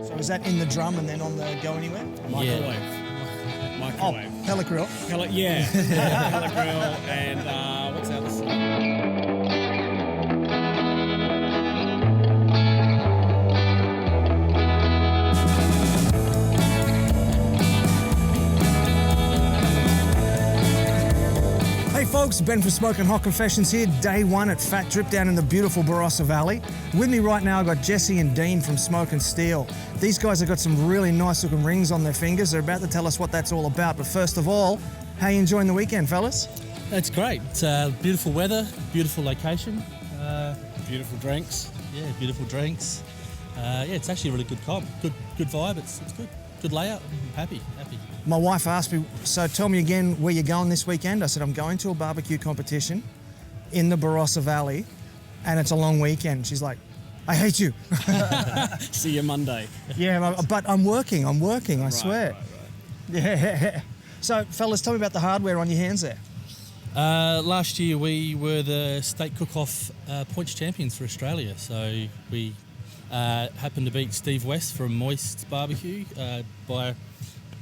So is that in the drum and then on the go anywhere? Microwave. Microwave. Oh, pellet grill. Pellet, yeah. Pellet grill and what's the other side? Hey folks, Ben from Smoke and Hot Confessions here, day one at Fat Drip down in the beautiful Barossa Valley. With me right now I've got Jesse and Dean from Smoke and Steel. These guys have got some really nice looking rings on their fingers. They're about to tell us what that's all about. But first of all, how are you enjoying the weekend, fellas? It's great. It's beautiful weather, beautiful location. Beautiful drinks. Yeah, beautiful drinks. Yeah, it's actually a really good comp. Good vibe. It's good. Good layout. I'm happy. My wife asked me, so tell me again where you're going this weekend. I said, I'm going to a barbecue competition in the Barossa Valley and it's a long weekend. She's like, I hate you. See you Monday. Yeah, but I'm working, I swear. Right. Yeah. So, fellas, tell me about the hardware on your hands there. Last year we were the state cook-off points champions for Australia. So we happened to beat Steve West from Moist Barbecue by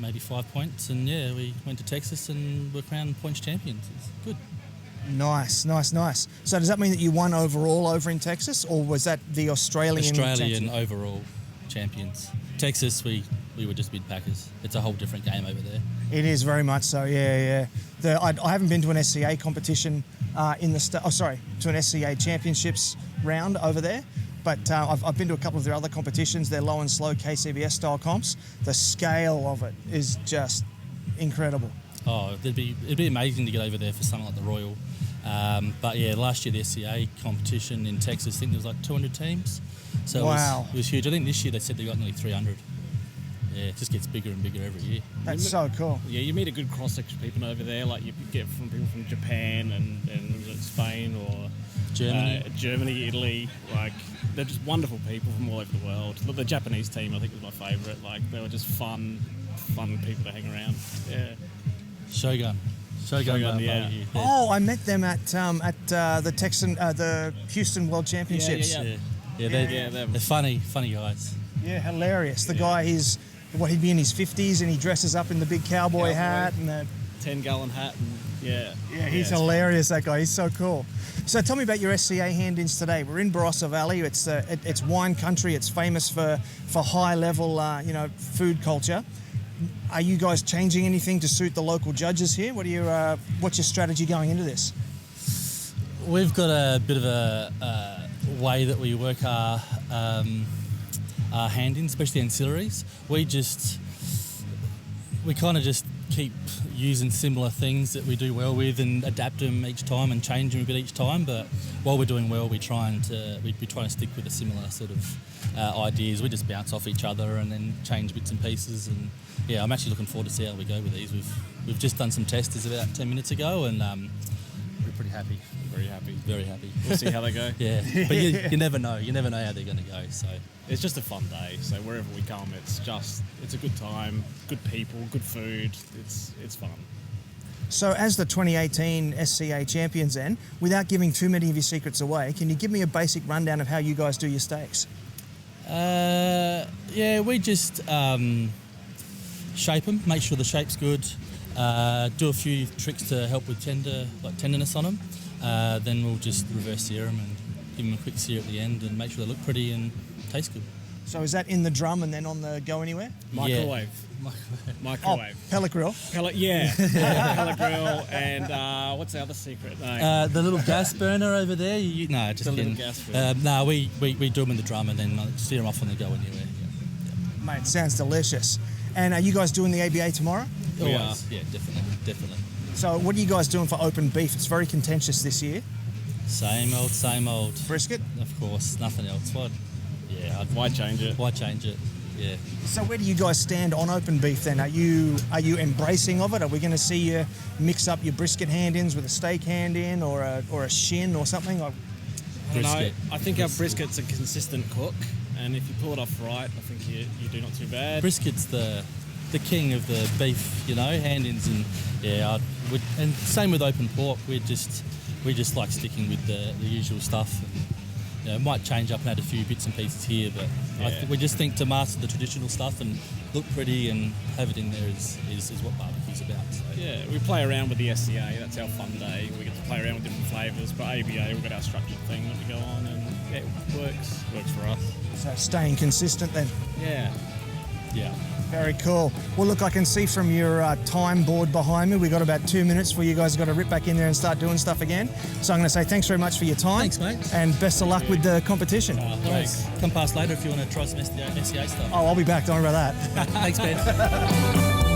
maybe 5 points. And yeah, we went to Texas and were crowned points champions. It's good. Nice. So does that mean that you won overall over in Texas, or was that the Australian Australian overall champions. Texas, we were just mid-packers. It's a whole different game over there. It is very much so, yeah. I haven't been to an SCA competition to an SCA championships round over there, but I've been to a couple of their other competitions, their low and slow KCBS style comps. The scale of it is just incredible. Oh, it'd be amazing to get over there for something like the Royal. But yeah, last year the SCA competition in Texas, I think there was like 200 teams. So wow. It was huge. I think this year they said they got nearly 300. Yeah, it just gets bigger and bigger every year. That's so cool. Yeah, you meet a good cross-section of people over there. Like you get from people from Japan and was it Spain or Germany, Italy. Like they're just wonderful people from all over the world. The Japanese team, I think, was my favourite. Like they were just fun people to hang around. Yeah. Shogun, yeah. Oh, I met them at the Houston World Championships. Yeah, they're funny guys. Yeah, hilarious. The guy, he'd be in his 50s and he dresses up in the big cowboy hat and the 10-gallon hat. And he's hilarious, that guy. He's so cool. So tell me about your SCA hand-ins today. We're in Barossa Valley. It's wine country. It's famous for high-level, food culture. Are you guys changing anything to suit the local judges here? What's your strategy going into this? We've got a bit of a way that we work our hand-ins, especially ancillaries. We kind of just keep using similar things that we do well with and adapt them each time and change them a bit each time. But while we're doing well, we try and stick with a similar sort of ideas. We just bounce off each other and then change bits and pieces. And yeah, I'm actually looking forward to see how we go with these. We've just done some testers about 10 minutes ago, and we're pretty happy. Very happy. We'll see how they go. Yeah, but you never know. You never know how they're going to go. So it's just a fun day. So wherever we come, it's a good time, good people, good food. It's fun. So as the 2018 SCA champions then, without giving too many of your secrets away, can you give me a basic rundown of how you guys do your steaks? Yeah, we just shape them, make sure the shape's good, do a few tricks to help with tenderness on them. Then we'll just reverse sear them and give them a quick sear at the end and make sure they look pretty and taste good. So is that in the drum and then on the go anywhere? Microwave. Oh, pellet grill. Pellet grill and what's the other secret? No. The little gas burner over there. Just the little gas burner. No, we do them in the drum and then sear them off on the go anywhere. Yeah. Mate, sounds delicious. And are you guys doing the ABA tomorrow? We are. Yeah, definitely. So what are you guys doing for open beef? It's very contentious this year. Same old. Brisket? Of course, nothing else. Why change it? Yeah. So where do you guys stand on open beef then? Are you embracing of it? Are we going to see you mix up your brisket hand-ins with a steak hand-in or a shin or something? I don't know. I think our brisket's a consistent cook, and if you pull it off right, I think you do not too bad. Brisket's the king of the beef, hand-ins, and and same with open pork. We just like sticking with the usual stuff. And, might change up and add a few bits and pieces here, but we just think to master the traditional stuff and look pretty and have it in there is what barbecue's about. So. Yeah, we play around with the SCA. That's our fun day. We get to play around with different flavours. But ABA, we've got our structured thing that we go on, and it works for us. So staying consistent then. Yeah. Very cool. Well, look, I can see from your time board behind me, we've got about 2 minutes before you guys have got to rip back in there and start doing stuff again. So I'm going to say thanks very much for your time. Thanks, mate. And best of luck with the competition. Thanks. Come past later if you want to try some SCA stuff. Oh, I'll be back. Don't worry about that. Thanks, Ben.